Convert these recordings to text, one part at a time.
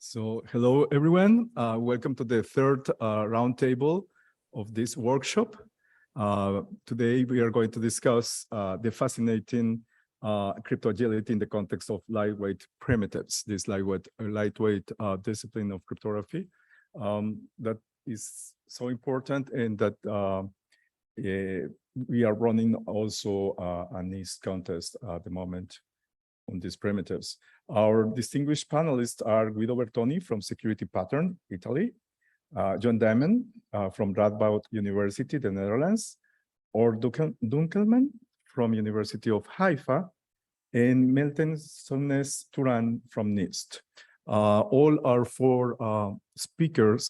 So hello, everyone. Welcome to the third roundtable of this workshop. Today, we are going to discuss the fascinating crypto agility in the context of lightweight primitives, this lightweight discipline of cryptography that is so important, and that we are running also a NIST contest at the moment on these primitives. Our distinguished panelists are Guido Bertoni from Security Pattern, Italy, John Diamond from Radboud University, the Netherlands, or Dunkelman from University of Haifa, and Meltem Sonnes Turan from NIST. All our four speakers,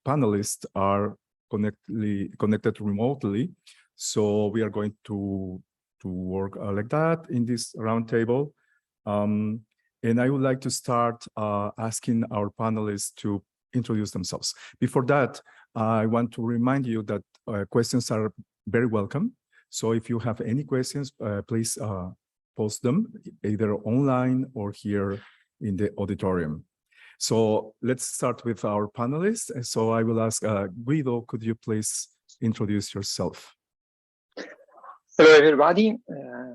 panelists, are connected remotely, so we are going to work like that in this roundtable. And I would like to start asking our panelists to introduce themselves. Before that, I want to remind you that questions are very welcome. So if you have any questions, please post them either online or here in the auditorium. So let's start with our panelists. So I will ask Guido, could you please introduce yourself? Hello, everybody.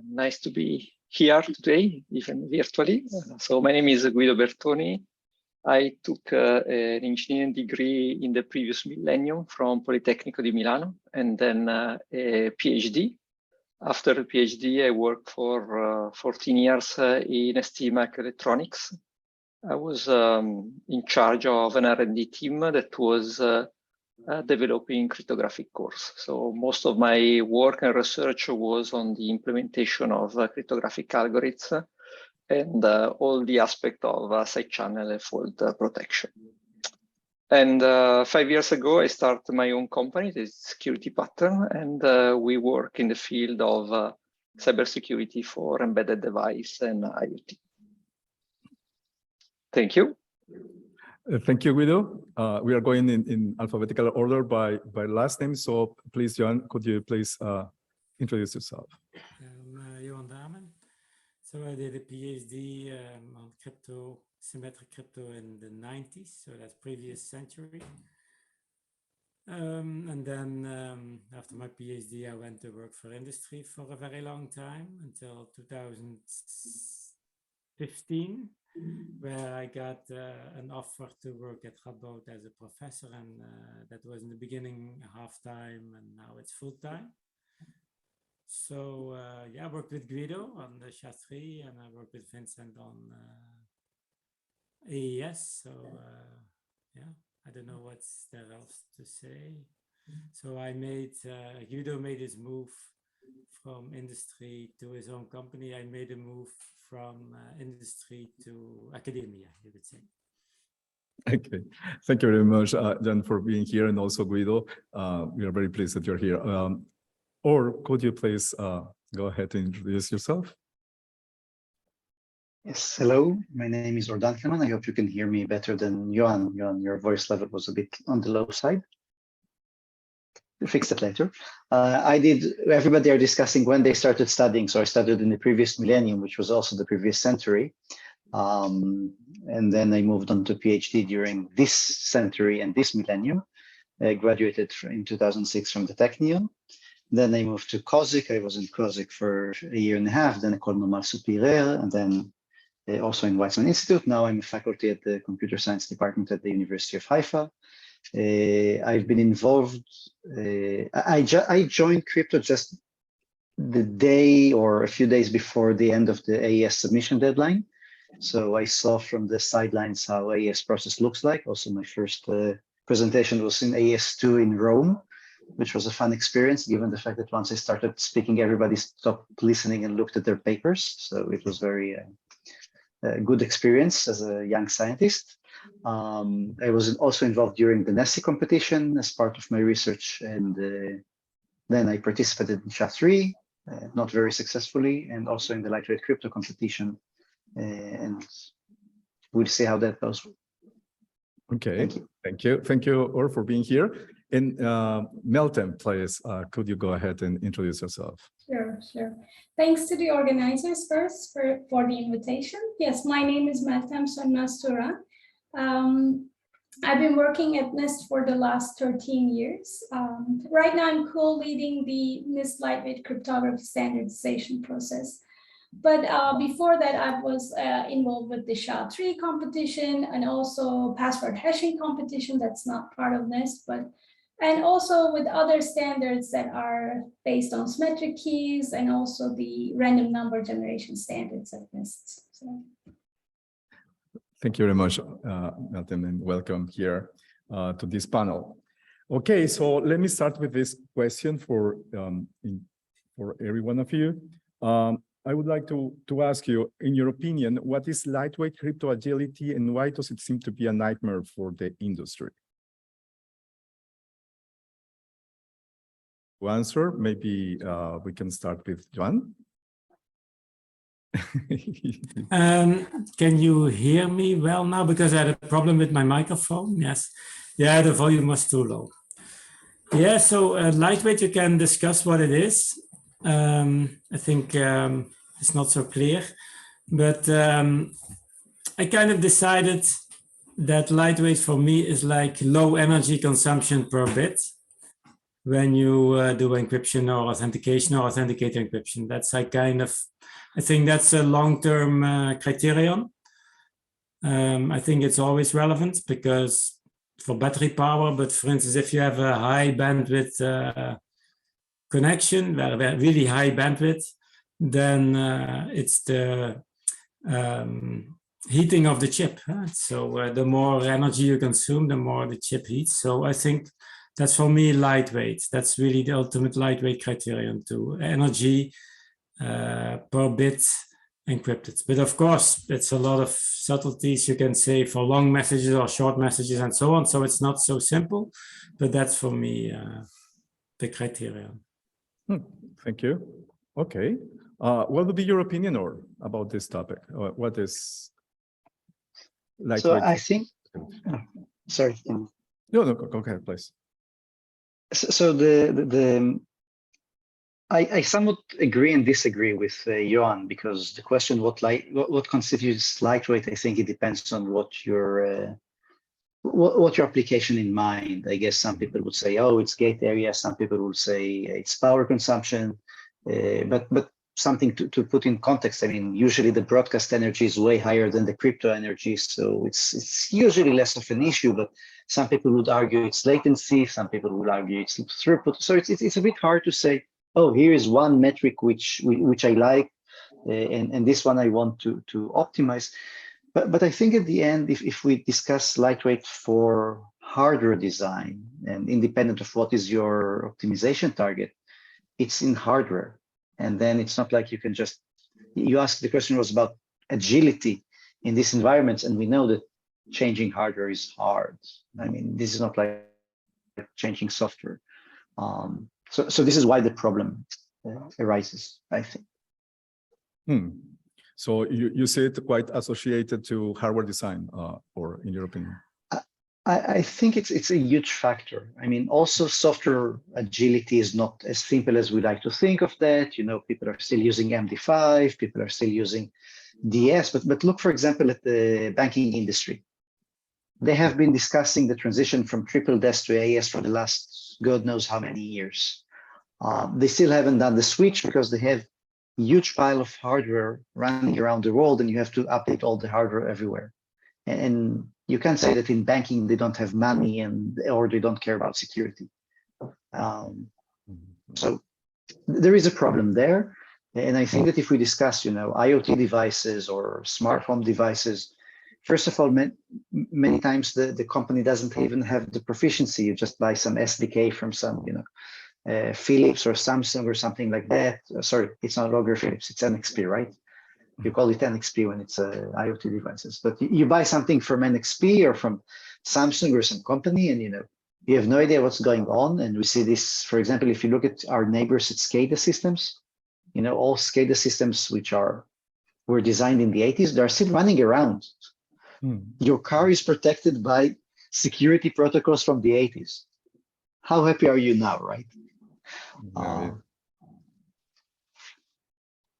Nice to be here today, even virtually. So my name is Guido Bertoni. I took an engineering degree in the previous millennium from Politecnico di Milano, and then a PhD. After a PhD, I worked for 14 years in ST Microelectronics. I was in charge of an R&D team that was developing cryptographic cores. So most of my work and research was on the implementation of cryptographic algorithms and all the aspect of side channel and fault protection. And 5 years ago, I started my own company, the Security Pattern, and we work in the field of cybersecurity for embedded device and IoT. Thank you. Thank you, Guido. We are going in alphabetical order by last name. So please, John, could you please introduce yourself? Johan Damen. So I did a PhD on crypto, symmetric crypto in the 90s. So that's previous century. And then after my PhD, I went to work for industry for a very long time until 2015. Where I got an offer to work at Radboud as a professor, and that was in the beginning half-time, and now it's full-time. So yeah, I worked with Guido on the SHA-3, and I worked with Vincent on AES. So yeah, I don't know what's there else to say. So I made, Guido made his move from industry to his own company. I made a move from industry to academia, you could say. Okay, thank you very much, John, for being here, and also Guido. We are very pleased that you're here. Or could you please go ahead and introduce yourself? Yes, hello, my name is Dankelman. I hope you can hear me better than Johan. Johan, your voice level was a bit on the low side. We'll fix it later. Everybody are discussing when they started studying. So I studied in the previous millennium, which was also the previous century. And then I moved on to PhD during this century and this millennium. I graduated in 2006 from the Technion. Then I moved to COSIC. I was in COSIC for a year and a half, then École Normale Supérieure, and then also in Weizmann Institute. Now I'm a faculty at the Computer Science Department at the University of Haifa. I've been involved. I joined crypto just the day or a few days before the end of the AES submission deadline. So I saw from the sidelines how AES process looks like. Also, my first presentation was in AES2 in Rome, which was a fun experience, given the fact that once I started speaking, everybody stopped listening and looked at their papers. So it was very good experience as a young scientist. I was also involved during the NESI competition as part of my research, and then I participated in SHA-3, not very successfully, and also in the lightweight crypto competition, and we'll see how that goes. Okay, thank you all for being here. And Meltem, please, could you go ahead and introduce yourself? Sure. Thanks to the organizers first for the invitation. Yes, my name is Meltem Sonnes Turan. I've been working at NIST for the last 13 years. Right now, I'm co-leading the NIST lightweight cryptography standardization process. But before that, I was involved with the SHA-3 competition and also password hashing competition. That's not part of NIST, and also with other standards that are based on symmetric keys and also the random number generation standards at NIST. So. Thank you very much, Meltem, and welcome here to this panel. Okay, so let me start with this question for every one of you. I would like to ask you, in your opinion, what is lightweight crypto agility and why does it seem to be a nightmare for the industry? To answer, maybe we can start with John. Can you hear me well now? Because I had a problem with my microphone. Yes. Yeah, the volume was too low. Yeah, so lightweight, you can discuss what it is. I think it's not so clear, but I kind of decided that lightweight for me is like low energy consumption per bit when you do encryption or authentication or authenticator encryption. That's like kind of, I think that's a long-term criterion. I think it's always relevant because for battery power, but for instance, if you have a high bandwidth connection, where really high bandwidth, then it's the heating of the chip. Huh? So the more energy you consume, the more the chip heats. So I think that's for me lightweight. That's really the ultimate lightweight criterion to energy per bit encrypted. But of course, it's a lot of subtleties you can say for long messages or short messages and so on. So it's not so simple, but that's for me the criterion. Thank you. Okay. What would be your opinion about this topic? What is lightweight? So I think, sorry. No, go ahead, please. So I somewhat agree and disagree with Johan, because the question what constitutes lightweight, I think it depends on what your application in mind. I guess some people would say, oh, it's gate area. Some people would say it's power consumption. But something to put in context, I mean, usually the broadcast energy is way higher than the crypto energy, so it's usually less of an issue. But some people would argue it's latency. Some people would argue it's throughput. So it's a bit hard to say, oh, here is one metric which I like, and this one I want to optimize. But I think at the end, if we discuss lightweight for hardware design and independent of what is your optimization target, it's in hardware. And then it's not like you can just, you asked, the question was about agility in these environments. And we know that changing hardware is hard. I mean, this is not like changing software. So this is why the problem arises, I think. So you say it quite associated to hardware design, or in your opinion? I think it's a huge factor. I mean, also software agility is not as simple as we like to think of that. You know, people are still using MD5, people are still using DS, but look, for example, at the banking industry. They have been discussing the transition from triple DES to AES for the last God knows how many years. They still haven't done the switch because they have a huge pile of hardware running around the world and you have to update all the hardware everywhere. And you can't say that in banking they don't have money or they don't care about security. So there is a problem there. And I think that if we discuss, you know, IoT devices or smart home devices, first of all, many times the company doesn't even have the proficiency. You just buy some SDK from some, you know, Philips or Samsung or something like that. Sorry, it's no longer Philips, it's NXP, right? You call it NXP when it's IoT devices, but you buy something from NXP or from Samsung or some company, and you know you have no idea what's going on. And we see this, for example, if you look at our neighbors at SCADA systems, you know, all SCADA systems which were designed in the 80s, they're still running around. Your car is protected by security protocols from the 80s. How happy are you now, right?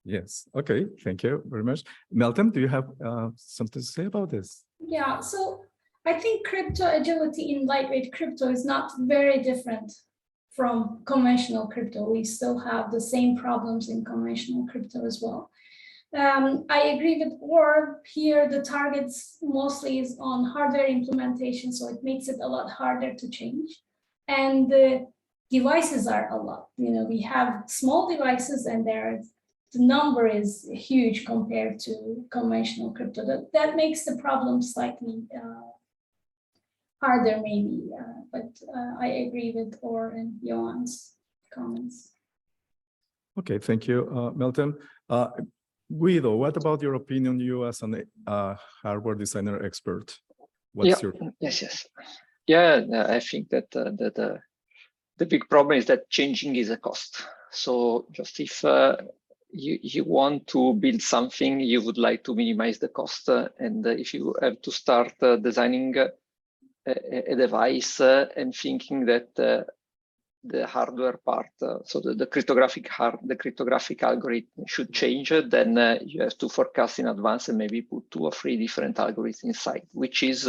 Yes. Okay. Thank you very much. Meltem, do you have something to say about this? Yeah. So I think crypto agility in lightweight crypto is not very different from conventional crypto. We still have the same problems in conventional crypto as well. I agree with Orr here. The targets mostly is on hardware implementation, so it makes it a lot harder to change. And the devices are a lot. We have small devices, and the number is huge compared to conventional crypto. That makes the problem slightly harder, maybe. But I agree with Orr and Johan's comments. Okay, thank you, Meltem. Guido, what about your opinion, you as an hardware designer expert? What's your... Yes. Yeah, I think that the big problem is that changing is a cost. So just if you want to build something, you would like to minimize the cost. And if you have to start designing a device and thinking that the hardware part, so the cryptographic algorithm should change, then you have to forecast in advance and maybe put 2 or 3 different algorithms inside, which is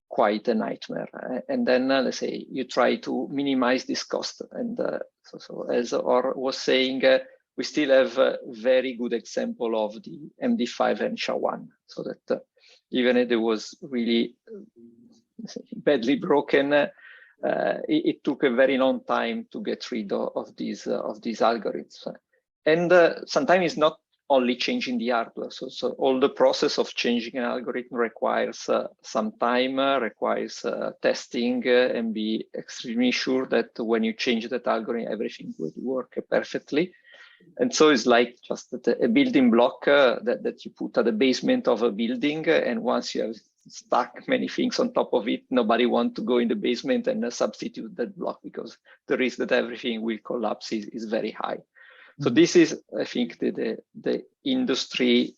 quite a nightmare. And then let's say you try to minimize this cost. And so as Orr was saying, we still have a very good example of the MD5 and SHA-1, so that even if it was really badly broken, it took a very long time to get rid of these algorithms. And sometimes it's not only changing the hardware. So all the process of changing an algorithm requires some time, requires testing, and be extremely sure that when you change that algorithm, everything will work perfectly. And so it's like just a building block that you put at the basement of a building, and once you have stuck many things on top of it, nobody wants to go in the basement and substitute that block, because the risk that everything will collapse is very high. So this is, I think, the industry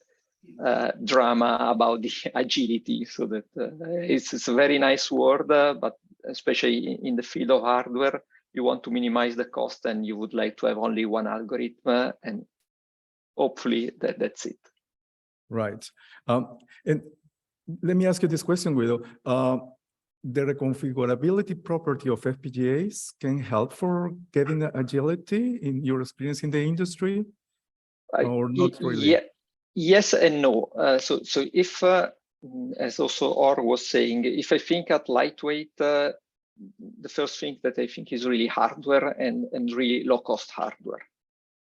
drama about the agility. So that it's a very nice word, but especially in the field of hardware, you want to minimize the cost, and you would like to have only one algorithm, and hopefully that's it. Right. And let me ask you this question, Guido. The reconfigurability property of FPGAs can help for getting agility in your experience in the industry, or not really? Yeah, yes and no. So if, as also Orr was saying, if I think at lightweight, the first thing that I think is really hardware and really low-cost hardware.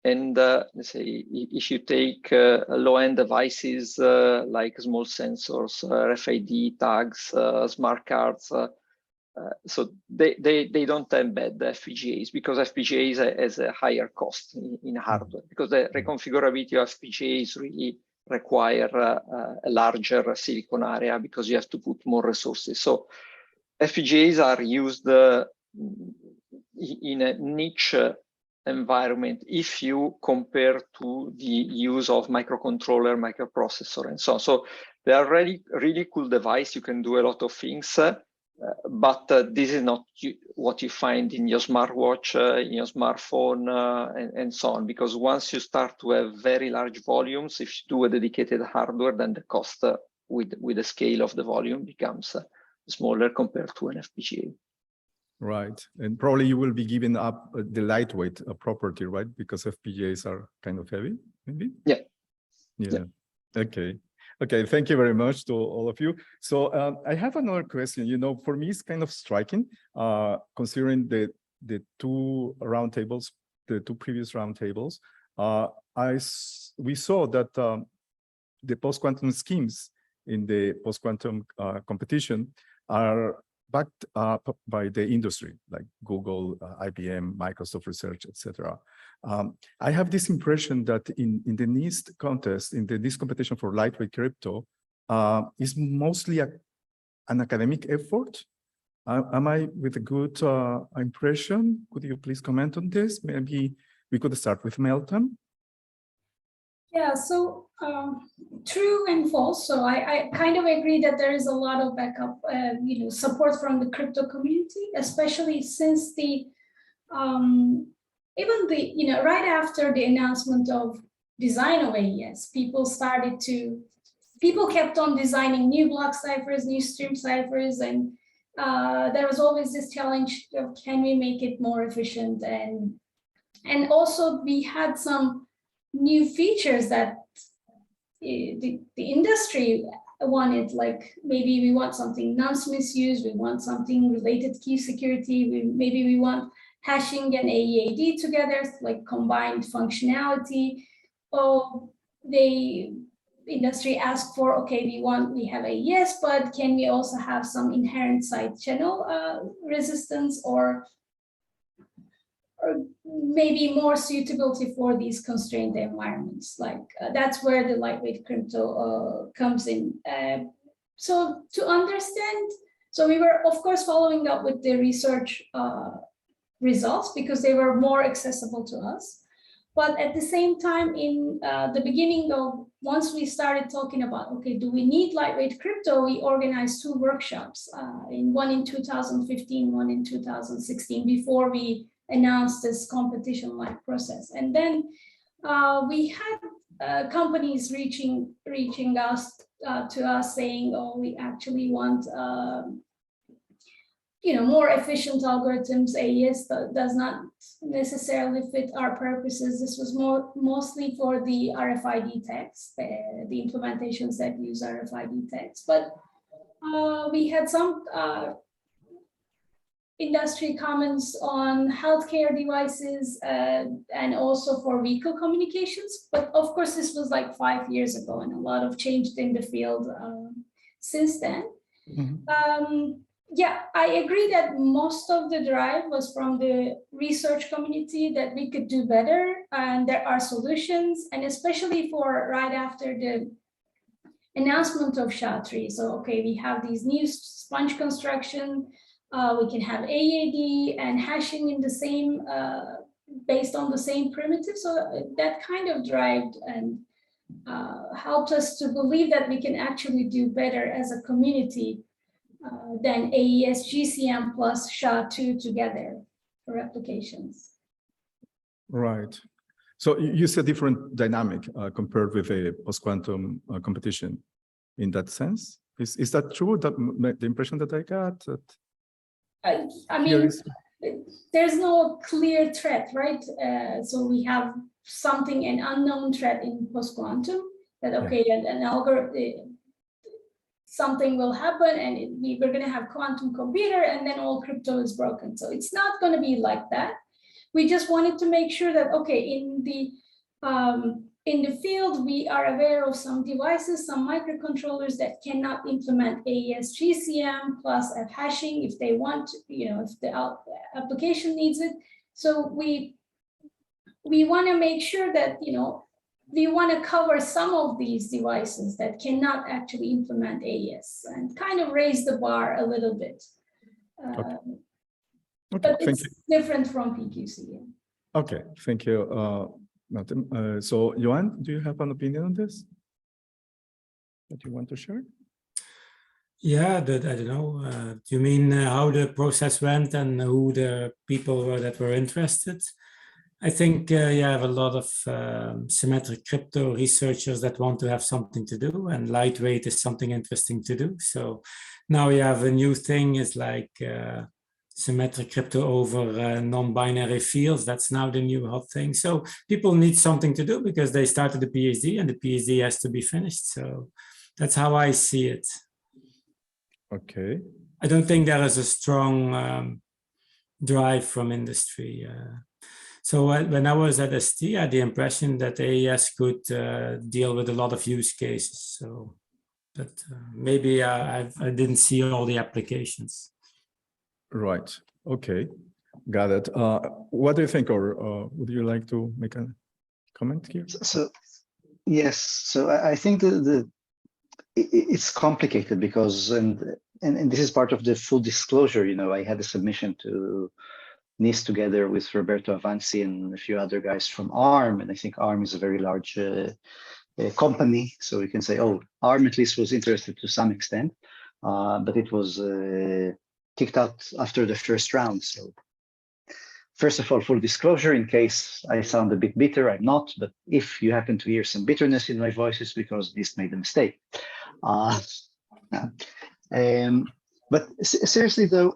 And let's say if you take low-end devices like small sensors, RFID tags, smart cards, so they don't embed the FPGAs, because FPGAs has a higher cost in hardware, because the reconfigurability of FPGAs really require a larger silicon area, because you have to put more resources. So FPGAs are used in a niche environment if you compare to the use of microcontroller, microprocessor, and so on. So they are really cool device. You can do a lot of things, but this is not what you find in your smartwatch, in your smartphone, and so on. Because once you start to have very large volumes, if you do a dedicated hardware, then the cost with the scale of the volume becomes smaller compared to an FPGA. Right, and probably you will be giving up the lightweight property, right? Because FPGAs are kind of heavy, maybe? Yeah. Okay. Thank you very much to all of you. So I have another question. For me, it's kind of striking, considering the two roundtables, the two previous roundtables. We saw that the post-quantum schemes in the post-quantum competition are backed up by the industry, like Google, IBM, Microsoft Research, etc. I have this impression that in the NIST contest, in the NIST competition for lightweight crypto, is mostly an academic effort. Am I with a good impression? Could you please comment on this? Maybe we could start with Meltem. Yeah, so true and false. So I kind of agree that there is a lot of backup, support from the crypto community, especially since right after the announcement of design of AES, people started to people kept on designing new block ciphers, new stream ciphers, and there was always this challenge of can we make it more efficient, and also we had some new features that the industry wanted, like maybe we want something nonce misuse, we want something related to key security, maybe we want hashing and AEAD together, like combined functionality. Or the industry asked for, okay, we have AES, but can we also have some inherent side channel resistance, or maybe more suitability for these constrained environments. Like that's where the lightweight crypto comes in. So to understand, so we were of course following up with the research results because they were more accessible to us. But at the same time, in the beginning of, once we started talking about, okay, do we need lightweight crypto? We organized 2 workshops, one in 2015, one in 2016, before we announced this competition-like process. And then we had companies reaching us to us saying, oh, we actually want more efficient algorithms. AES does not necessarily fit our purposes. This was mostly for the RFID tags, the implementations that use RFID tags. But we had some industry comments on healthcare devices and also for vehicle communications. But of course, this was like 5 years ago, and a lot of changed in the field since then. Mm-hmm. Yeah, I agree that most of the drive was from the research community that we could do better, and there are solutions, and especially for right after the announcement of SHA-3. So, okay, we have these new sponge construction, we can have AAD and hashing in the same, based on the same primitive. So that kind of drive and helped us to believe that we can actually do better as a community than AES GCM plus SHA-2 together for applications. Right. So you see a different dynamic compared with a post-quantum competition in that sense. Is that true? That the impression that I got? That I mean, there's no clear threat, right? So we have an unknown threat in post-quantum that, okay, an algorithm, something will happen and we're going to have quantum computer and then all crypto is broken. So it's not going to be like that. We just wanted to make sure that, okay, in the field, we are aware of some devices, some microcontrollers that cannot implement AES GCM plus F hashing if they want, if the application needs it. So we want to make sure that, we want to cover some of these devices that cannot actually implement AES and kind of raise the bar a little bit. Okay. But it's different from PQC. Okay, thank you. So, Johan, do you have an opinion on this that you want to share? Yeah, I don't know. Do you mean how the process went and who the people were that were interested? I think you have a lot of symmetric crypto researchers that want to have something to do, and lightweight is something interesting to do. So now you have a new thing is like symmetric crypto over non-binary fields. That's now the new hot thing. So people need something to do because they started the PhD and the PhD has to be finished. So that's how I see it. Okay. I don't think there is a strong drive from industry. So when I was at ST, I had the impression that AES could deal with a lot of use cases. So, but maybe I didn't see all the applications. Right. Okay. Got it. What do you think, or would you like to make a comment here? So yes. So I think it's complicated because and this is part of the full disclosure. I had a submission to NIST together with Roberto Avanzi and a few other guys from ARM, and I think ARM is a very large company, so we can say, oh, ARM at least was interested to some extent, but it was kicked out after the first round. So first of all, full disclosure, in case I sound a bit bitter, I'm not, but if you happen to hear some bitterness in my voice, it's because this made a mistake. But seriously, though,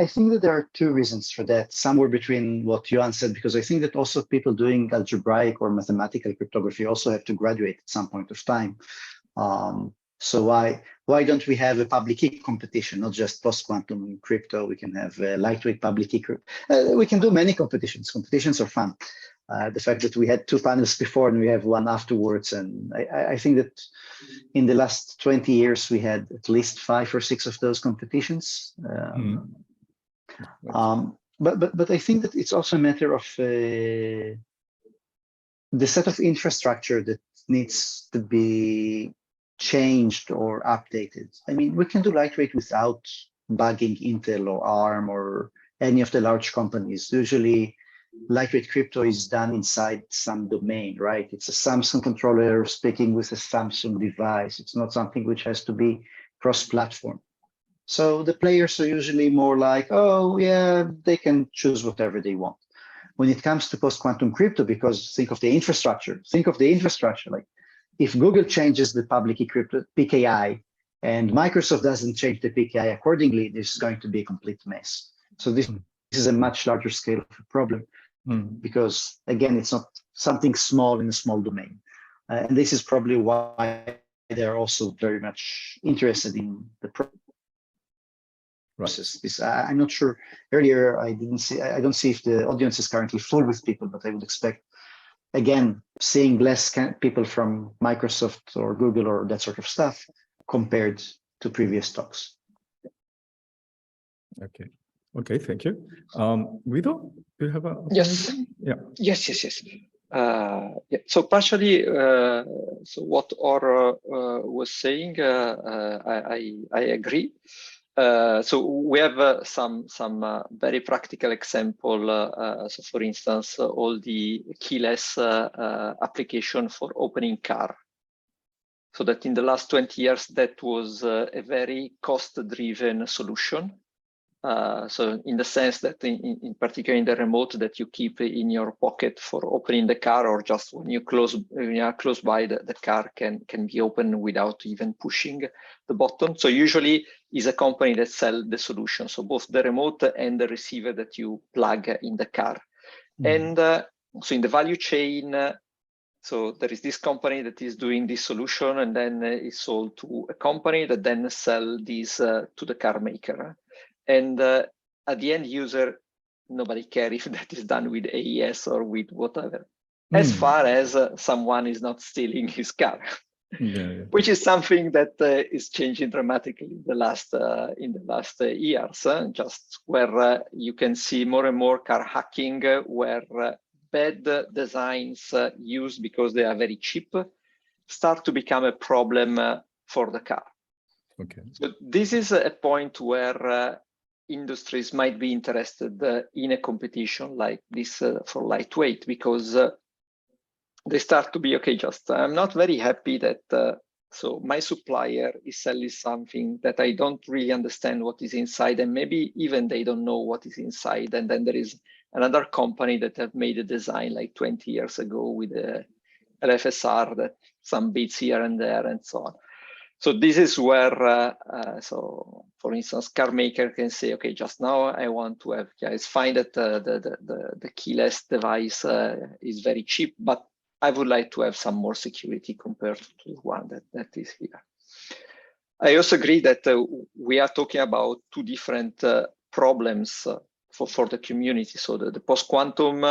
I think that there are two reasons for that, somewhere between what Johan said, because I think that also people doing algebraic or mathematical cryptography also have to graduate at some point of time. So why don't we have a public key competition, not just post-quantum crypto? We can have a lightweight public key. We can do many competitions. Competitions are fun. The fact that we had 2 panels before and we have one afterwards. And I think that in the last 20 years, we had at least 5 or 6 of those competitions. But I think that it's also a matter of the set of infrastructure that needs to be changed or updated. I mean, we can do lightweight without bugging Intel or ARM or any of the large companies. Usually, lightweight crypto is done inside some domain, right? It's a Samsung controller speaking with a Samsung device. It's not something which has to be cross-platform. So the players are usually more like, oh, yeah, they can choose whatever they want. When it comes to post-quantum crypto, because think of the infrastructure, like if Google changes the public key crypto PKI and Microsoft doesn't change the PKI accordingly, there's going to be a complete mess. So this is a much larger scale of a problem because, again, it's not something small in a small domain. And this is probably why they're also very much interested in the process. I'm not sure. Earlier, I don't see if the audience is currently full with people, but I would expect, again, seeing less people from Microsoft or Google or that sort of stuff compared to previous talks. Okay, thank you. Guido, do you have a yes? Yeah. Yes. Yeah. So partially, so what Or was saying, I agree. So we have some very practical example. So for instance, all the keyless application for opening car. So that in the last 20 years, that was a very cost-driven solution. So in the sense that in particular in the remote that you keep in your pocket for opening the car, or just when you are close by, the car can be opened without even pushing the button. So usually is a company that sells the solution. So both the remote and the receiver that you plug in the car. And so in the value chain, so there is this company that is doing this solution, and then it's sold to a company that then sell this to the car maker. And at the end user, nobody cares if that is done with AES or with whatever, as far as someone is not stealing his car, which is something that is changing dramatically in the last years. Just where you can see more and more car hacking, where bad designs used because they are very cheap start to become a problem for the car. Okay. So this is a point where industries might be interested in a competition like this for lightweight, because they start to be, okay, just I'm not very happy that so my supplier is selling something that I don't really understand what is inside, and maybe even they don't know what is inside. And then there is another company that have made a design like 20 years ago with a LFSR that some bits here and there and so on. So this is where, so for instance, car maker can say, okay, just now I want to have, yeah, it's fine that the keyless device is very cheap, but I would like to have some more security compared to the one that is here. I also agree that we are talking about two different problems for the community. So the post-quantum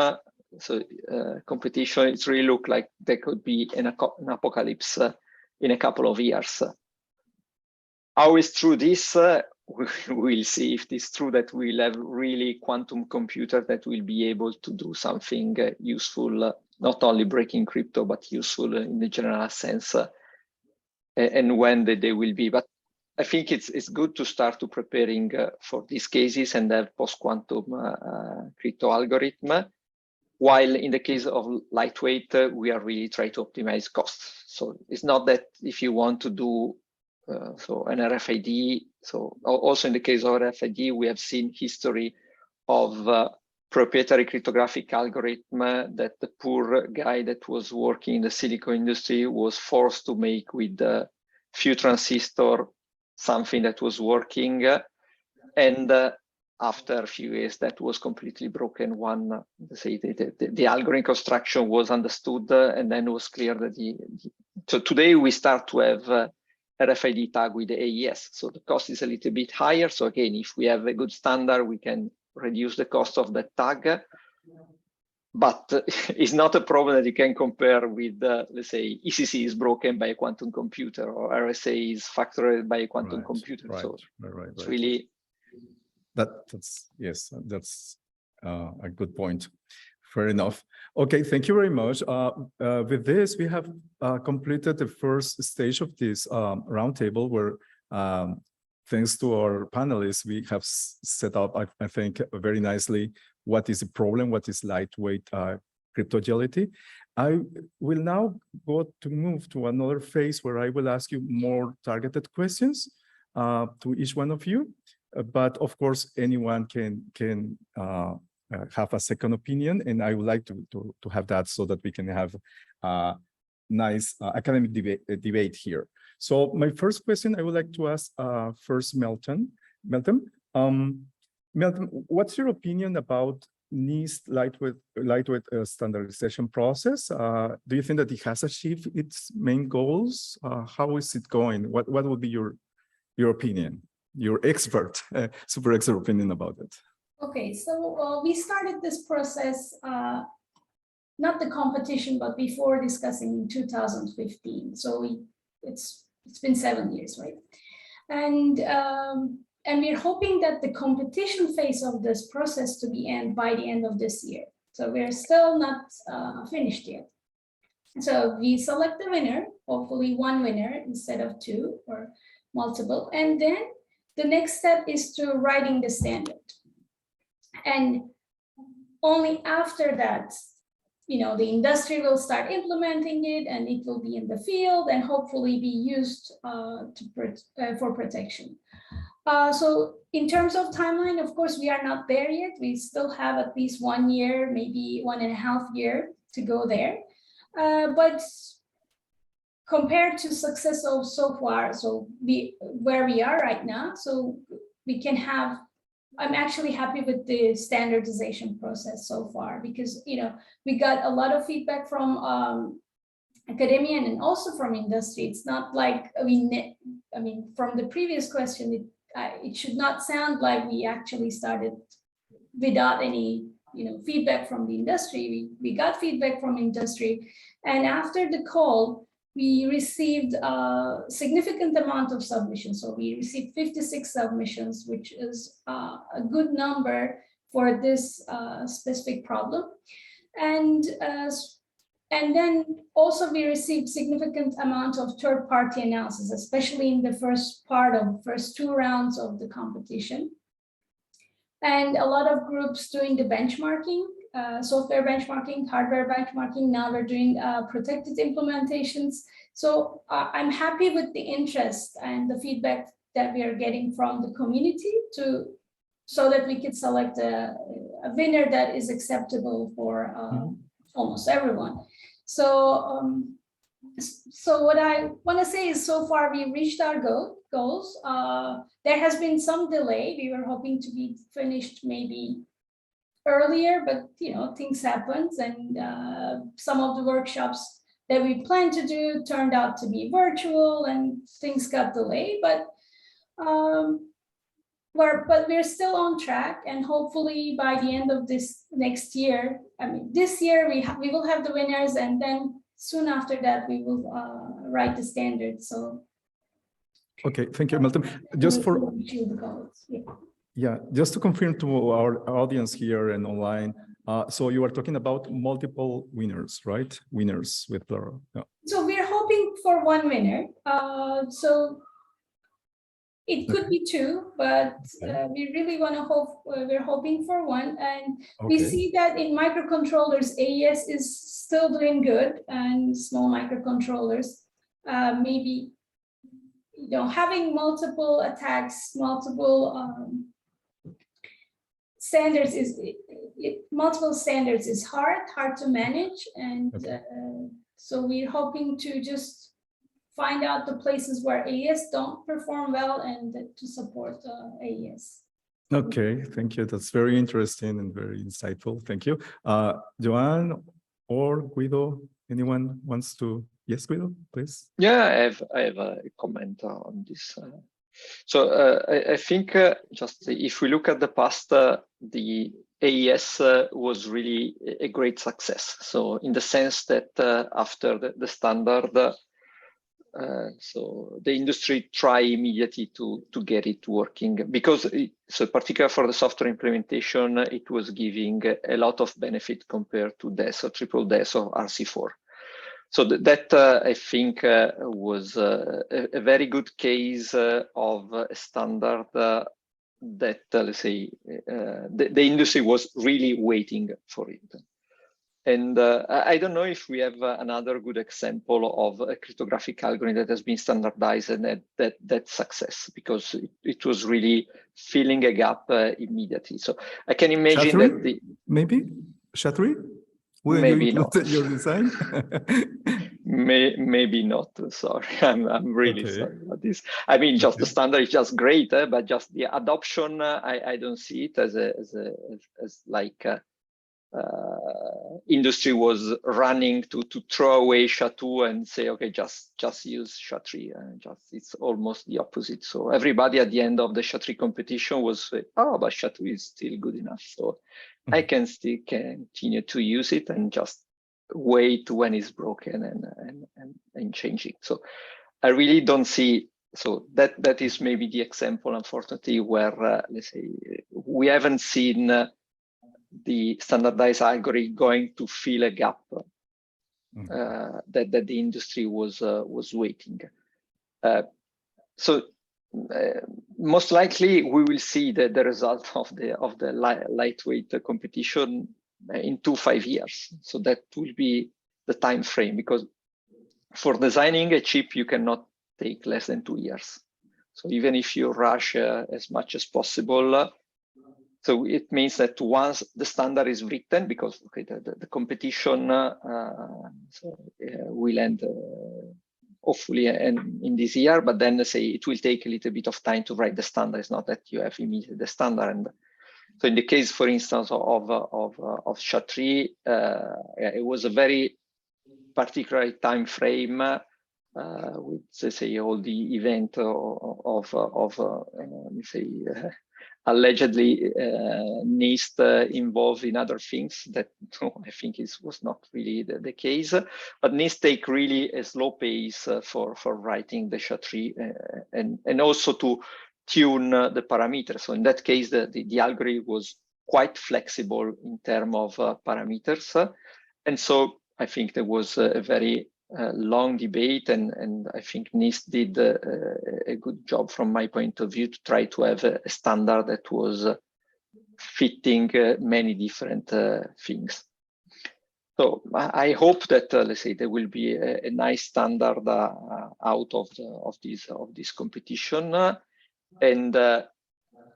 competition, it's really look like there could be an apocalypse in a couple of years. How is true this? We'll see if it's true that we'll have really quantum computer that will be able to do something useful, not only breaking crypto, but useful in the general sense, and when they will be. But I think it's good to start to preparing for these cases and have post-quantum crypto algorithm. While in the case of lightweight, we are really trying to optimize costs. So it's not that if you want to do so an RFID, so also in the case of RFID, we have seen history of proprietary cryptographic algorithm that the poor guy that was working in the silicon industry was forced to make with a few transistors, something that was working. And after a few years, that was completely broken. The algorithm construction was understood, and then it was clear that so today we start to have RFID tag with the AES. So the cost is a little bit higher. So again, if we have a good standard, we can reduce the cost of that tag. But it's not a problem that you can compare with, let's say, ECC is broken by a quantum computer or RSA is factored by a quantum computer. So it's really... That's a good point. Fair enough. Okay, thank you very much. With this, we have completed the first stage of this roundtable where, thanks to our panelists, we have set up, I think, very nicely what is the problem, what is lightweight crypto agility. I will now move to another phase where I will ask you more targeted questions to each one of you. But of course, anyone can have a second opinion, and I would like to have that so that we can have a nice academic debate here. So my first question, I would like to ask first Melton. Melton, what's your opinion about NIST lightweight standardization process? Do you think that it has achieved its main goals? How is it going? What would be your opinion? Your super expert opinion about it. Okay, so we started this process, not the competition, but before discussing in 2015. So it's been 7 years, right? And we're hoping that the competition phase of this process to be end by the end of this year. So we're still not finished yet. So we select the winner, hopefully one winner instead of two or multiple, and then the next step is to writing the standard. And only after that, the industry will start implementing it and it will be in the field and hopefully be used for protection. So in terms of timeline, of course, we are not there yet. We still have at least 1 year, maybe 1.5 years to go there. But compared to success of so far, so where we are right now, so we can have, I'm actually happy with the standardization process so far because, we got a lot of feedback from academia and also from industry. It's not like, from the previous question, it should not sound like we actually started without any, feedback from the industry. We got feedback from industry. And after the call, we received a significant amount of submissions. So we received 56 submissions, which is a good number for this specific problem. And then also we received significant amount of third-party analysis, especially in the first 2 rounds of the competition. And a lot of groups doing the benchmarking, software benchmarking, hardware benchmarking. Now we're doing protected implementations. So I'm happy with the interest and the feedback that we are getting from the community so that we could select a winner that is acceptable for almost everyone. So what I want to say is so far we reached our goals. There has been some delay. We were hoping to be finished maybe earlier, but things happen, and some of the workshops that we planned to do turned out to be virtual and things got delayed, but we're still on track, and hopefully by the end of this next year, this year we will have the winners, and then soon after that we will write the standards. So okay, thank you, Milton. Just for just to confirm to our audience here and online, so you are talking about multiple winners, right? Winners with plural. Yeah. So we're hoping for one winner. So it could be 2, but we really want to hope. We're hoping for 1, and we see that in microcontrollers, AES is still doing good, and small microcontrollers, maybe having multiple attacks, multiple standards multiple standards is hard to manage, and Okay. so we're hoping to just find out the places where AES don't perform well and to support AES. Okay, thank you. That's very interesting and very insightful. Thank you. Joan or Guido, anyone wants to? Yes, Guido, please. Yeah, I have a comment on this. I think just if we look at the past, the AES was really a great success. So in the sense that after the standard, so the industry tried immediately to get it working, because so particularly for the software implementation, it was giving a lot of benefit compared to DES or triple DES or RC4. So that I think was a very good case of a standard that, let's say, the industry was really waiting for it. And I don't know if we have another good example of a cryptographic algorithm that has been standardized and that success, because it was really filling a gap immediately. So I can imagine Shatri, that maybe Shatri, will maybe you include not. your design? Maybe not. Sorry, I'm really Okay. sorry about this. I mean, just the standard is just great, but just the adoption, I don't see it as like industry was running to throw away SHA-2 and say, okay, just use SHA-3. It's almost the opposite. So everybody at the end of the SHA-3 competition was, oh, but SHA-2 is still good enough. So I can still continue to use it and just wait when it's broken and change it. So I really don't see. So that is maybe the example, unfortunately, where let's say we haven't seen the standardized algorithm going to fill a gap that the industry was waiting. Most likely we will see the result of the lightweight competition in 2-5 years. So that will be the time frame, because for designing a chip you cannot take less than 2 years. So even if you rush as much as possible, so it means that once the standard is written, because okay, the competition will end hopefully in this year, but then say it will take a little bit of time to write the standard. It's not that you have immediately the standard. And so in the case, for instance, of SHA-3, it was a very particular time frame with, say, all the event of let's say, allegedly NIST involved in other things that I think was not really the case. But NIST take really a slow pace for writing the SHA-3 and also to tune the parameters. So in that case, the algorithm was quite flexible in terms of parameters. And so I think there was a very long debate, and I think NIST did a good job from my point of view to try to have a standard that was fitting many different things. So I hope that let's say there will be a nice standard out of this competition, and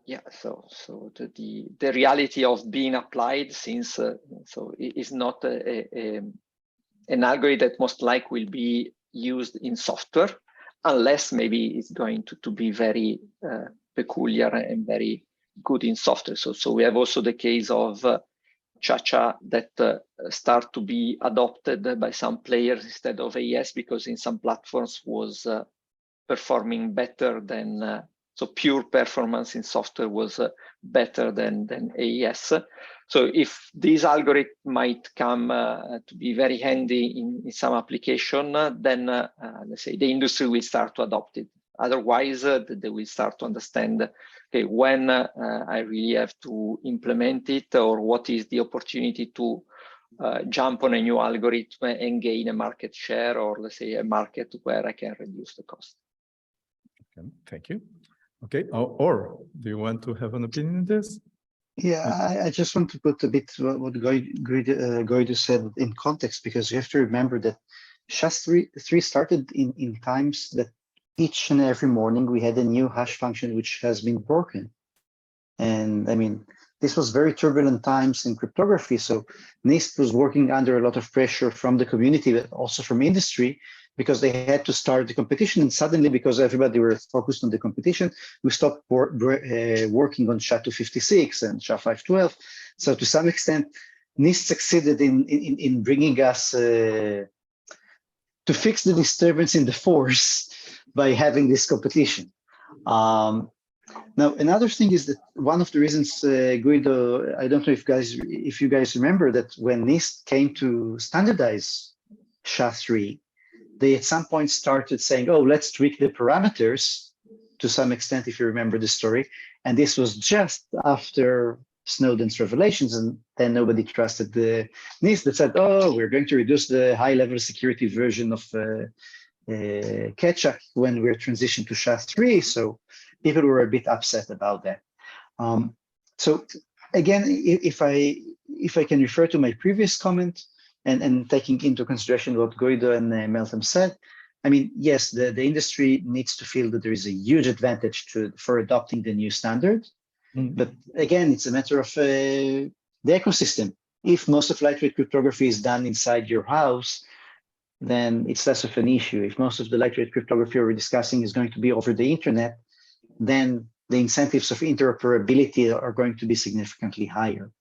yeah. So the reality of being applied, since so it is not an algorithm that most likely will be used in software, unless maybe it's going to be very peculiar and very good in software. So we have also the case of Cha-Cha that start to be adopted by some players instead of AES, because in some platforms was performing better than, so pure performance in software was better than AES. So if this algorithm might come to be very handy in some application, then let's say the industry will start to adopt it. Otherwise, they will start to understand, okay, when I really have to implement it, or what is the opportunity to jump on a new algorithm and gain a market share, or let's say a market where I can reduce the cost. Okay, thank you. Okay, or do you want to have an opinion on this? Yeah, I just want to put a bit what Guido said in context, because you have to remember that SHA-3 started in times that each and every morning we had a new hash function which has been broken. And I mean, this was very turbulent times in cryptography. So NIST was working under a lot of pressure from the community, but also from industry, because they had to start the competition. And suddenly, because everybody were focused on the competition, we stopped working on SHA-256 and SHA-512. So to some extent, NIST succeeded in bringing us to fix the disturbance in the force by having this competition. Now, another thing is that one of the reasons, Guido, I don't know if you guys remember that when NIST came to standardize SHA-3, they at some point started saying, oh, let's tweak the parameters to some extent, if you remember the story. And this was just after Snowden's revelations, and then nobody trusted the NIST that said, oh, we're going to reduce the high-level security version of Ketchup when we're transitioned to SHA-3. So people were a bit upset about that. So again, if I can refer to my previous comment and taking into consideration what Guido and Meltem said, I mean, yes, the industry needs to feel that there is a huge advantage for adopting the new standard. But again, it's a matter of the ecosystem. If most of lightweight cryptography is done inside your house, then it's less of an issue. If most of the lightweight cryptography we're discussing is going to be over the internet, then the incentives of interoperability are going to be significantly higher.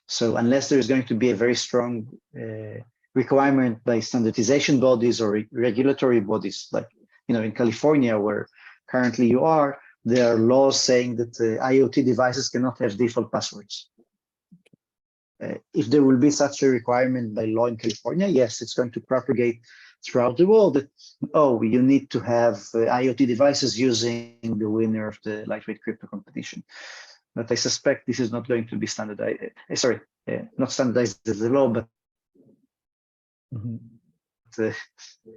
So unless there's going to be a very strong requirement by standardization bodies or regulatory bodies, like in California, where currently you are, there are laws saying that IoT devices cannot have default passwords. If there will be such a requirement by law in California, yes, it's going to propagate throughout the world that, oh, you need to have IoT devices using the winner of the lightweight crypto competition. But I suspect this is not going to be standardized. Not standardized as a law, but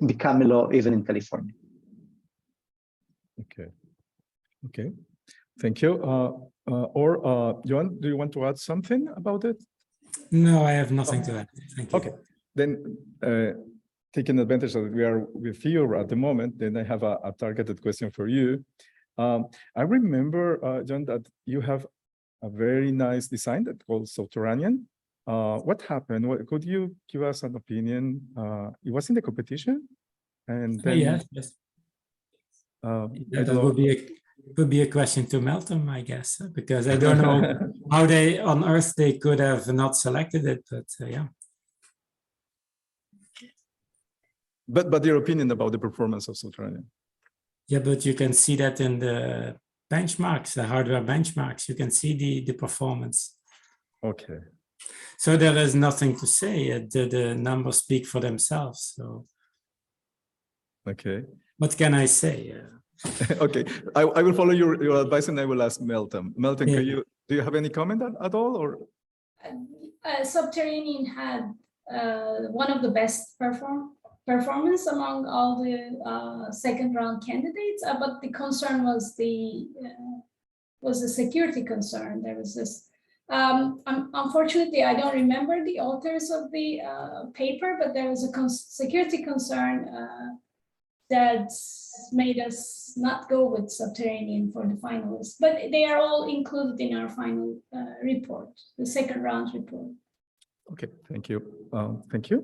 become a law even in California. Okay. Thank you. Johan, do you want to add something about it? No, I have nothing to add. Thank you. Okay, then taking advantage that we are with you at the moment, then I have a targeted question for you. I remember, John, that you have a very nice design that called Subterranean. What happened? Could you give us an opinion? It was in the competition, and then yes. That would be a question to Meltem, I guess, because I don't know how on earth they could have not selected it, but yeah. But your opinion about the performance of Subterranean? Yeah, but you can see that in the benchmarks, the hardware benchmarks. You can see the performance. Okay. So there is nothing to say. The numbers speak for themselves. So. Okay. What can I say? Okay, I will follow your advice and I will ask Meltem. Meltem, Yeah. do you have any comment at all, or? Subterranean had one of the best performance among all the second round candidates, but the concern was the security concern. There was this. Unfortunately, I don't remember the authors of the paper, but there was a security concern that made us not go with Subterranean for the finalists, but they are all included in our final report, the second round report. Okay, thank you. Thank you.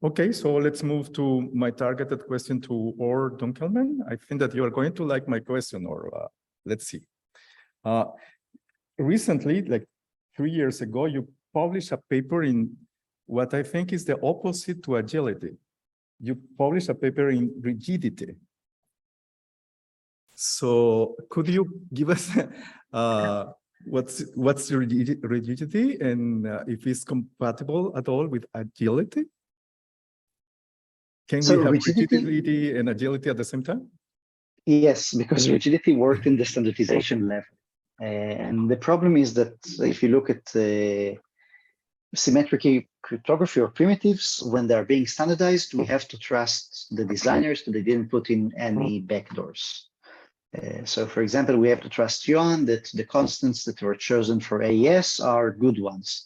Okay, so let's move to my targeted question to Or Dunkelman. I think that you are going to like my question, or let's see. Recently, like 3 years ago, you published a paper in what I think is the opposite to agility. You published a paper in rigidity. So could you give us what's rigidity, and if it's compatible at all with agility? Can we have rigidity and agility at the same time? Yes, because rigidity worked in the standardization level. And the problem is that if you look at symmetric cryptography or primitives, when they're being standardized, we have to trust the designers that they didn't put in any backdoors. So for example, we have to trust Yuan that the constants that were chosen for AES are good ones.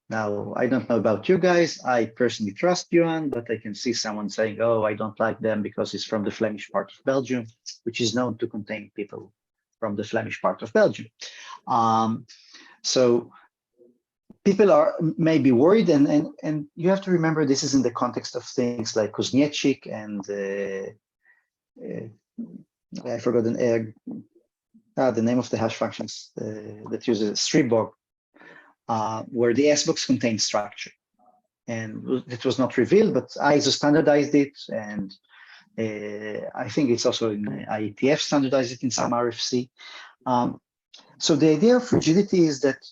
Now, I don't know about you guys. I personally trust Yuan, but I can see someone saying, oh, I don't like them because it's from the Flemish part of Belgium, which is known to contain people from the Flemish part of Belgium. So people may be worried, and you have to remember this is in the context of things like Kuznetchik and I forgot the name of the hash functions that uses Stribog, where the S-books contain structure. And it was not revealed, but ISO standardized it, and I think it's also in IETF standardized it in some RFC. So the idea of rigidity is that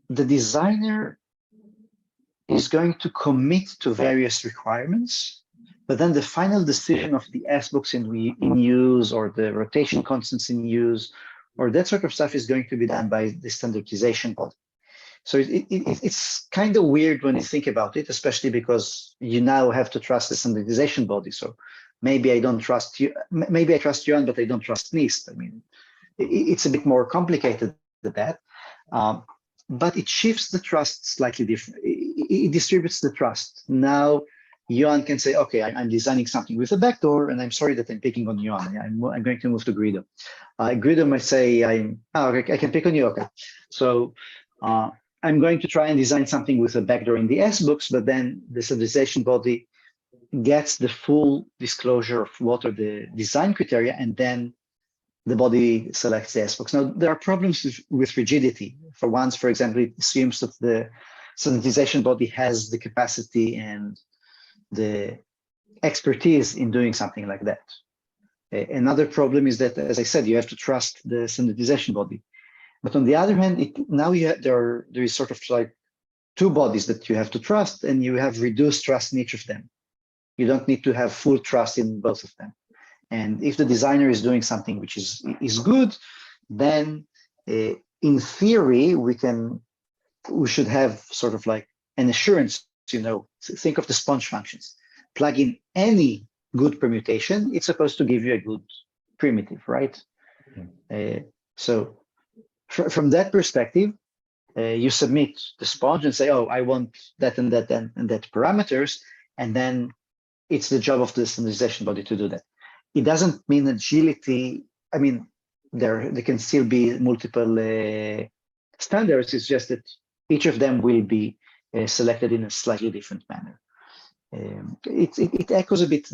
the designer is going to commit to various requirements, but then the final decision of the S-books in use, or the rotation constants in use, or that sort of stuff is going to be done by the standardization body. So it's kind of weird when you think about it, especially because you now have to trust the standardization body. So maybe I don't trust you, maybe I trust Yuan, but I don't trust NIST. I mean, it's a bit more complicated than that. But it shifts the trust slightly different. It distributes the trust. Now, Yuan can say, okay, I'm designing something with a backdoor, and I'm sorry that I'm picking on Yuan. I'm going to move to Guido. Guido might say, okay, I can pick on you, okay. So I'm going to try and design something with a backdoor in the S-books, but then the standardization body gets the full disclosure of what are the design criteria, and then the body selects the S-books. Now, there are problems with rigidity. For once, for example, it assumes that the standardization body has the capacity and the expertise in doing something like that. Another problem is that, as I said, you have to trust the standardization body. But on the other hand, there is sort of like two bodies that you have to trust, and you have reduced trust in each of them. You don't need to have full trust in both of them. And if the designer is doing something which is good, then in theory, we should have sort of like an assurance, think of the sponge functions. Plug in any good permutation, it's supposed to give you a good primitive, right? So from that perspective, you submit the sponge and say, oh, I want that and that and that parameters, and then it's the job of the standardization body to do that. It doesn't mean agility. I mean, there can still be multiple standards. It's just that each of them will be selected in a slightly different manner. It echoes a bit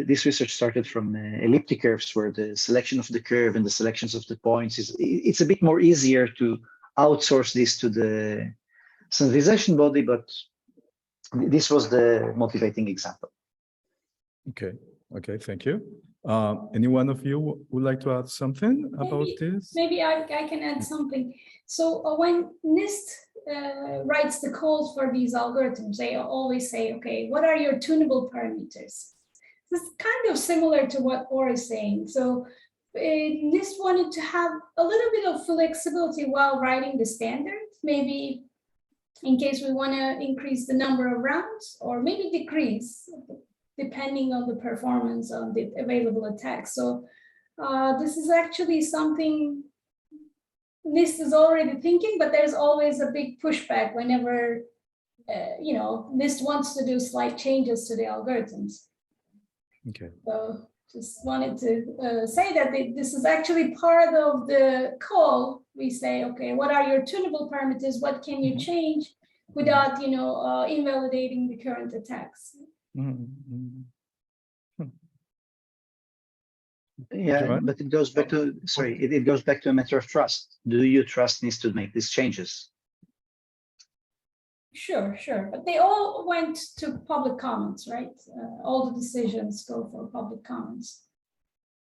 this research started from elliptic curves, where the selection of the curve and the selections of the points it's a bit more easier to outsource this to the standardization body, but this was the motivating example. Okay, thank you. Any one of you would like to add something about this? Maybe I can add something. So when NIST writes the code for these algorithms, they always say, okay, what are your tunable parameters? This is kind of similar to what Or is saying. So NIST wanted to have a little bit of flexibility while writing the standard, maybe in case we want to increase the number of rounds, or maybe decrease, depending on the performance of the available attacks. So this is actually something NIST is already thinking, but there's always a big pushback whenever NIST wants to do slight changes to the algorithms. Okay. So just wanted to say that this is actually part of the call. We say, okay, what are your tunable parameters? What can you change without, invalidating the current attacks? Yeah, but it goes back to, it goes back to a matter of trust. Do you trust NIST to make these changes? Sure. But they all went to public comments, right? All the decisions go for public comments,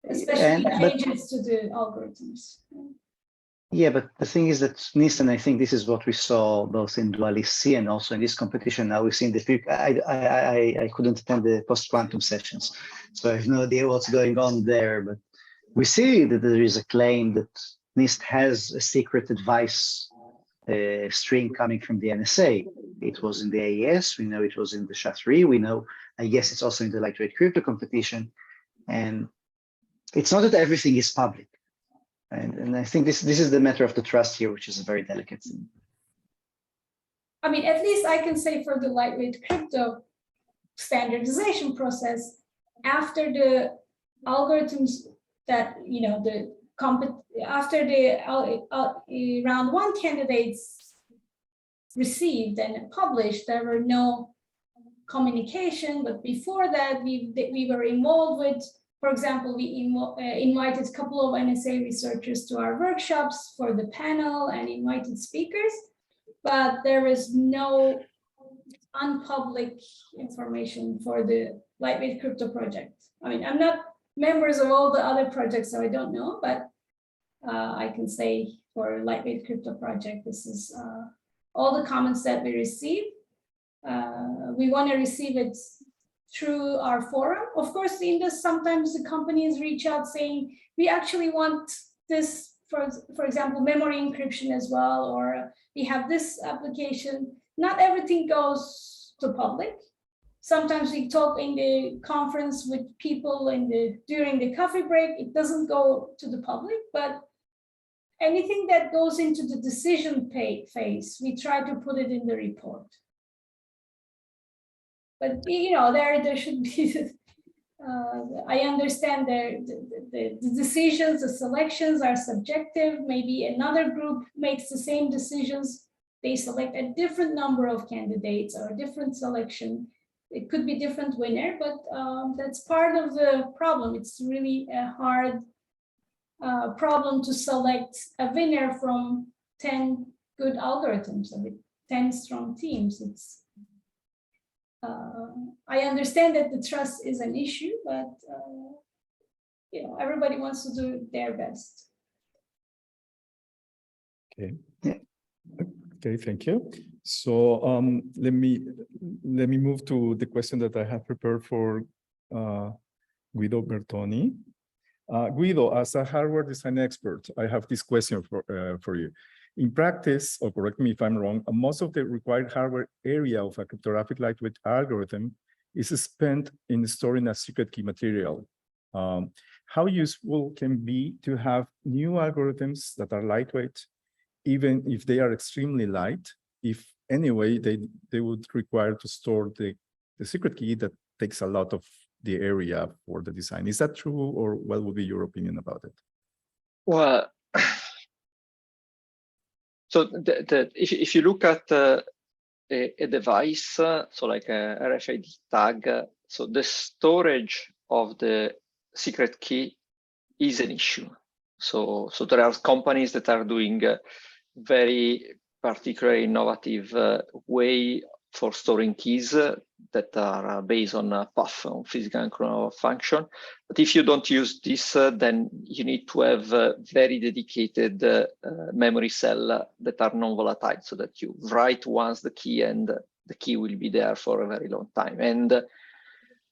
especially changes to the algorithms. Yeah, but the thing is that NIST, and I think this is what we saw both in DualIC and also in this competition. Now we've seen I couldn't attend the post-quantum sessions, so I have no idea what's going on there. But we see that there is a claim that NIST has a secret advice string coming from the NSA. It was in the AES. We know it was in the SHA-3. We know, I guess it's also in the lightweight crypto competition. And it's not that everything is public. And I think this is the matter of the trust here, which is a very delicate thing. I mean, at least I can say for the lightweight crypto standardization process, after the algorithms that, the after the round one candidates received and published, there were no communication. But before that, we were involved with, for example, we invited a couple of NSA researchers to our workshops for the panel and invited speakers, but there was no unpublic information for the lightweight crypto project. I mean, I'm not members of all the other projects, so I don't know, but I can say for lightweight crypto project, this is all the comments that we receive. We want to receive it through our forum. Of course, in this, sometimes the companies reach out saying, we actually want this, for example, memory encryption as well, or we have this application. Not everything goes to public. Sometimes we talk in the conference with people during the coffee break. It doesn't go to the public, but anything that goes into the decision phase, we try to put it in the report. But there should be. I understand the decisions, the selections are subjective. Maybe another group makes the same decisions. They select a different number of candidates or a different selection. It could be different winner, but that's part of the problem. It's really a hard problem to select a winner from 10 good algorithms, with 10 strong teams. I understand that the trust is an issue, but everybody wants to do their best. Okay. Okay, thank you. So let me move to the question that I have prepared for Guido Bertoni. Guido, as a hardware design expert, I have this question for you. In practice, or correct me if I'm wrong, most of the required hardware area of a cryptographic lightweight algorithm is spent in storing a secret key material. How useful can be to have new algorithms that are lightweight, even if they are extremely light, if anyway they would require to store the secret key that takes a lot of the area for the design? Is that true, or what would be your opinion about it? Well, so if you look at a device, so like a RFID tag, so the storage of the secret key is an issue. So there are companies that are doing very particular innovative way for storing keys that are based on a PUF, on physical and chronological function. But if you don't use this, then you need to have very dedicated memory cell that are non-volatile, so that you write once the key and the key will be there for a very long time. And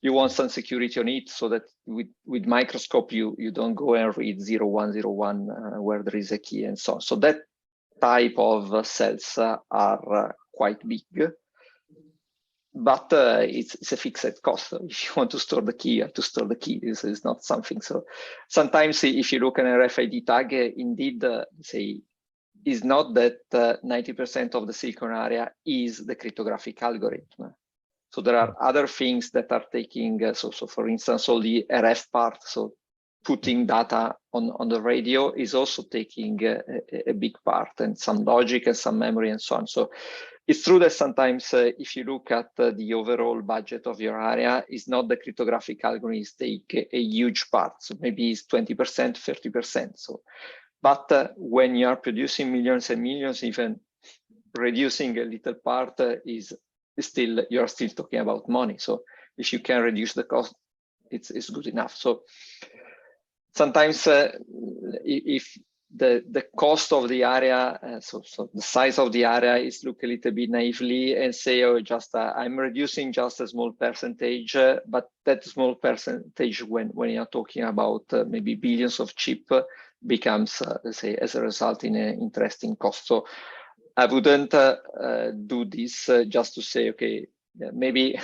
you want some security on it, so that with microscope, you don't go and read 0101 where there is a key and so on. So that type of cells are quite big, but it's a fixed cost. If you want to store the key, you have to store the key. This is not something. So sometimes if you look at an RFID tag, indeed, say, is not that 90% of the silicon area is the cryptographic algorithm. So there are other things that are taking, so for instance, all the RF part, so putting data on the radio is also taking a big part, and some logic and some memory and so on. So it's true that sometimes if you look at the overall budget of your area, it's not the cryptographic algorithms take a huge part. So maybe it's 20%, 30%. So, but when you are producing millions and millions, even reducing a little part is still, you're still talking about money. So if you can reduce the cost, it's good enough. So sometimes if the cost of the area, so the size of the area is look a little bit naively and say, oh, just I'm reducing just a small percentage, but that small percentage when you're talking about maybe billions of chip becomes, let's say, as a result in an interesting cost. So I wouldn't do this just to say, okay, maybe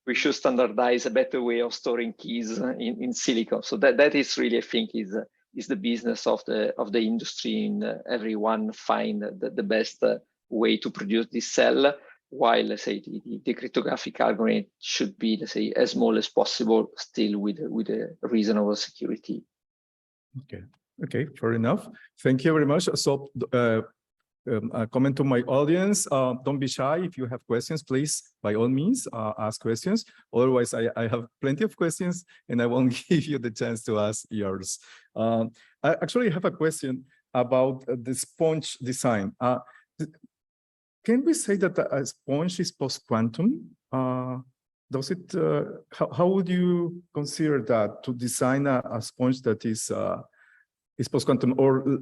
we should standardize a better way of storing keys in silicon. So that is really, I think, is the business of the industry, and everyone find the best way to produce this cell, while, let's say, the cryptographic algorithm should be, let's say, as small as possible, still with a reasonable security. Okay, Okay, fair enough. Thank you very much. So, a comment to my audience, don't be shy. If you have questions, please, by all means, ask questions. Otherwise, I have plenty of questions and I won't give you the chance to ask yours. I actually have a question about the sponge design. Can we say that a sponge is post-quantum? Does it, how would you consider that to design a sponge that is post-quantum, or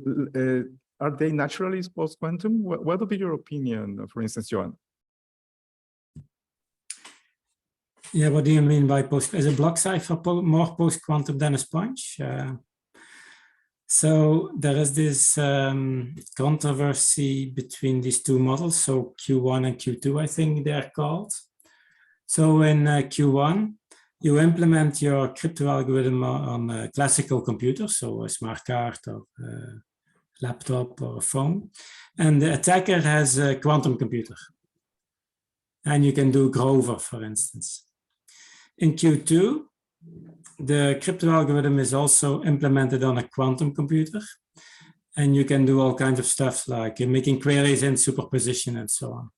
are they naturally post-quantum? What would be your opinion, for instance, Johan? Yeah, what do you mean by post? Is a block cipher more post-quantum than a sponge? So there is this controversy between these two models. So Q1 and Q2, I think they're called. So in Q1, you implement your crypto algorithm on a classical computer, so a smart card or a laptop or a phone, and the attacker has a quantum computer. And you can do Grover, for instance. In Q2, the crypto algorithm is also implemented on a quantum computer, and you can do all kinds of stuff like making queries in superposition and so on.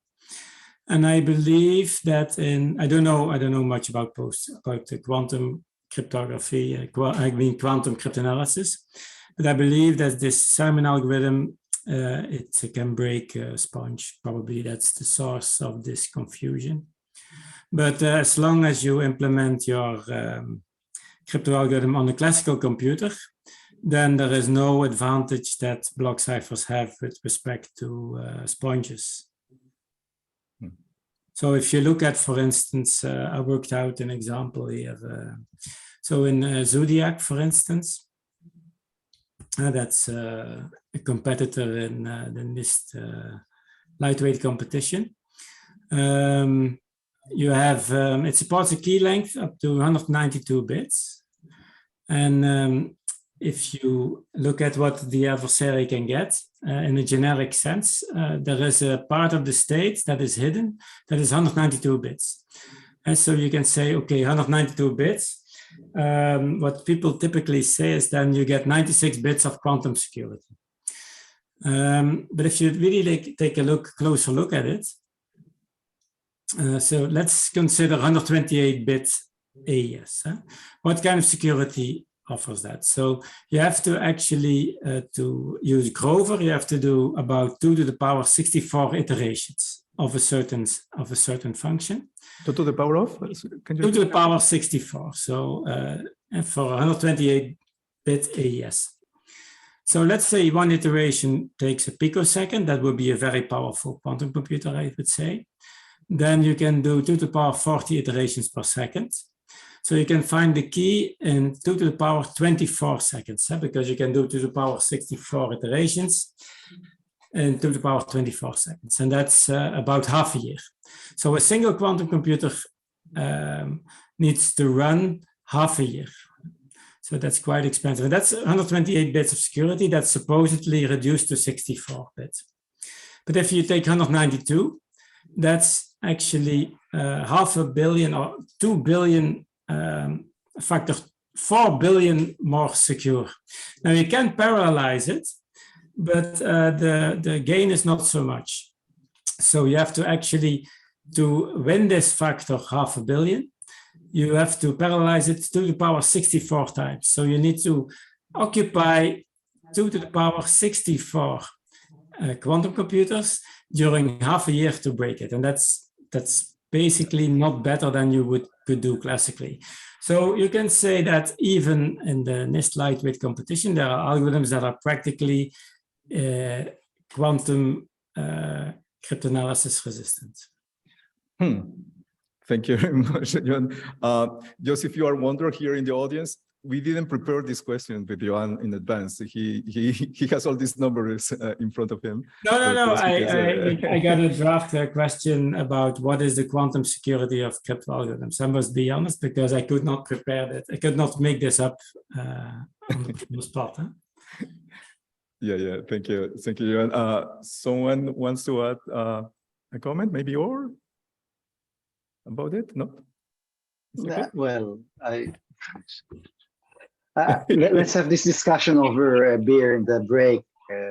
And I believe that I don't know much about the quantum cryptography, quantum cryptanalysis, but I believe that this Simon algorithm, it can break a sponge. Probably that's the source of this confusion. But as long as you implement your crypto algorithm on a classical computer, then there is no advantage that block ciphers have with respect to sponges. So if you look at, for instance, I worked out an example here. So in Zodiac, for instance, that's a competitor in the NIST lightweight competition. You have, it supports a key length up to 192 bits. And if you look at what the adversary can get in a generic sense, there is a part of the state that is hidden that is 192 bits. And so you can say, okay, 192 bits. What people typically say is then you get 96 bits of quantum security. But if you really take a closer look at it, so let's consider 128-bit AES. What kind of security offers that? So you have to actually, to use Grover, you have to do about 2 to the power 64 iterations of a certain function. 2 to the power of? 2 to the power 64. So for 128-bit AES. So let's say one iteration takes a picosecond. That would be a very powerful quantum computer, I would say. Then you can do 2 to the power 40 iterations per second. So you can find the key in 2 to the power 24 seconds, because you can do 2 to the power 64 iterations and 2 to the power 24 seconds. And that's about half a year. So a single quantum computer needs to run half a year. So that's quite expensive. And that's 128 bits of security that's supposedly reduced to 64 bits. But if you take 192, that's actually 500 million or 2 billion factor 4 billion more secure. Now you can parallelize it, but the gain is not so much. So you have to actually, to win this factor 500 million, you have to parallelize it 2 to the power 64 times. So you need to occupy 2 to the power 64 quantum computers during half a year to break it. And that's basically not better than you could do classically. So you can say that even in the NIST lightweight competition, there are algorithms that are practically quantum cryptanalysis resistant. Thank you very much, Johan. Just if you are wondering here in the audience, we didn't prepare this question with Johan in advance. He has all these numbers in front of him. No. I got a draft question about what is the quantum security of crypto algorithms. I must be honest, because I could not prepare that. I could not make this up on the spot. Huh? Yeah. Thank you, Johan. Someone wants to add a comment, maybe, or about it? No. Okay. Well, Let's have this discussion over a beer in the break,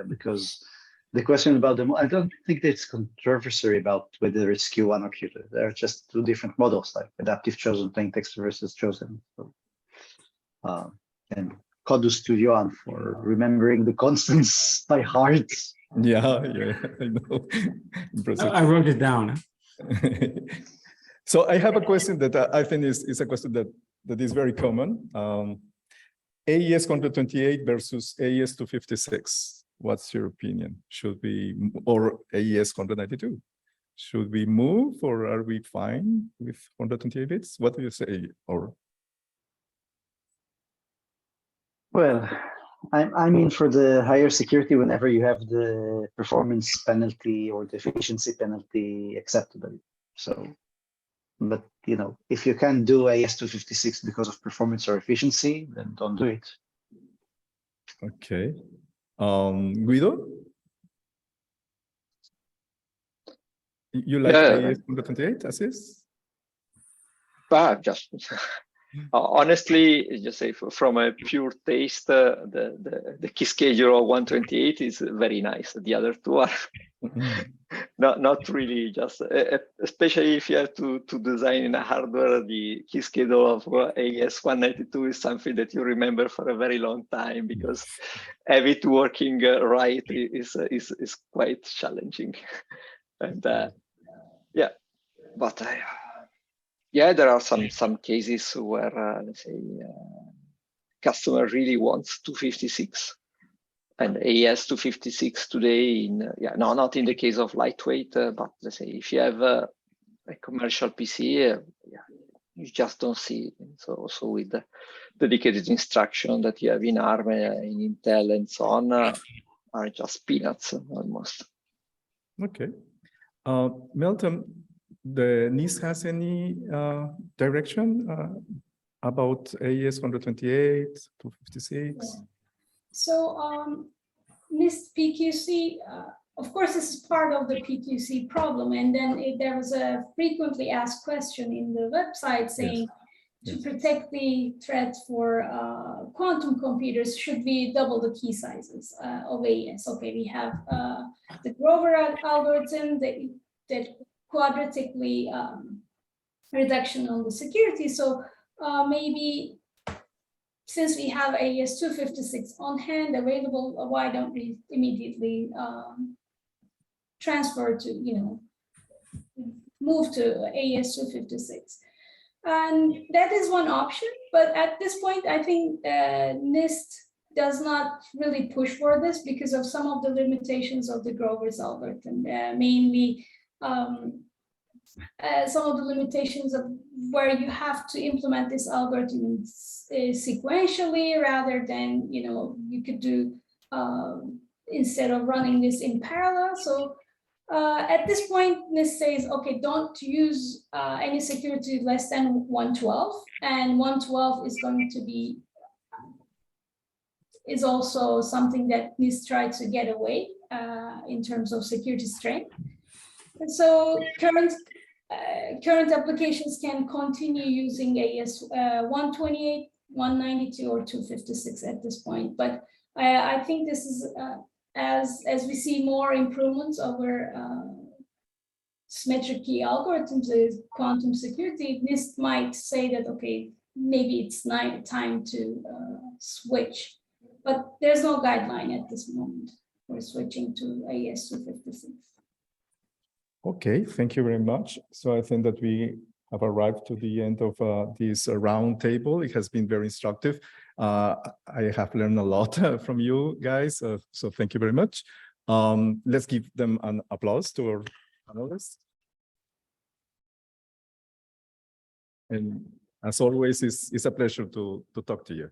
because the question about I don't think there's controversy about whether it's Q1 or Q2. There are just two different models, like adaptive chosen plain text versus chosen. So, and kudos to Johan for remembering the constants by heart. Yeah, I know. Impressive. I wrote it down. So I have a question that I think is a question that is very common. AES 128 versus AES 256. What's your opinion? Should we, or AES 192? Should we move, or are we fine with 128 bits? What do you say? Or well, I mean, for the higher security, whenever you have the performance penalty or the efficiency penalty acceptable. So, but you know, if you can't do AES 256 because of performance or efficiency, then don't do it. okay, Guido, you like AES 128 as is? But just honestly, just say from a pure taste, the key schedule of 128 is very nice. The other two are not really, just especially if you have to design in a hardware. The key schedule of AES 192 is something that you remember for a very long time, because have it working right is quite challenging. And yeah, but yeah, there are some cases where let's say customer really wants 256, and AES 256 today in not in the case of lightweight, but let's say if you have a commercial PC, you just don't see it. And so also with the dedicated instruction that you have in ARM, in Intel, and so on, are just peanuts almost. Okay, Milton, the NIST has any direction about AES 128, 256? So NIST PQC, of course, this is part of the PQC problem. And then there was a frequently asked question in the website saying, to protect the threat for quantum computers, should we double the key sizes of AES? Okay, we have the Grover algorithm that quadratically reduction on the security. So maybe since we have AES 256 on hand available, why don't we immediately transfer to, move to AES 256? And that is one option. But at this point, I think NIST does not really push for this because of some of the limitations of the Grover's algorithm, mainly some of the limitations of where you have to implement this algorithm sequentially rather than, you could do instead of running this in parallel. So at this point, NIST says, okay, don't use any security less than 112, and 112 is going to be, is also something that NIST tried to get away in terms of security strength. And so current applications can continue using AES 128, 192, or 256 at this point. But I think this is, as we see more improvements over symmetric key algorithms with quantum security, NIST might say that, okay, maybe it's time to switch. But there's no guideline at this moment for switching to AES 256. Okay, thank you very much. So I think that we have arrived to the end of this round table. It has been very instructive. I have learned a lot from you guys, so thank you very much. Let's give them an applause to our panelists. And as always, it's a pleasure to talk to you.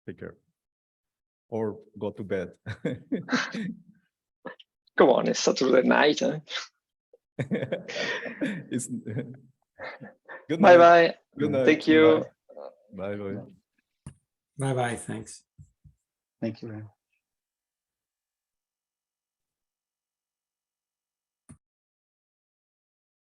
Take care. Or go to bed. Come on, it's Saturday night. Huh? It's good Bye night. bye. Good night. Thank you. Bye bye. Bye bye. Thanks. Thank you.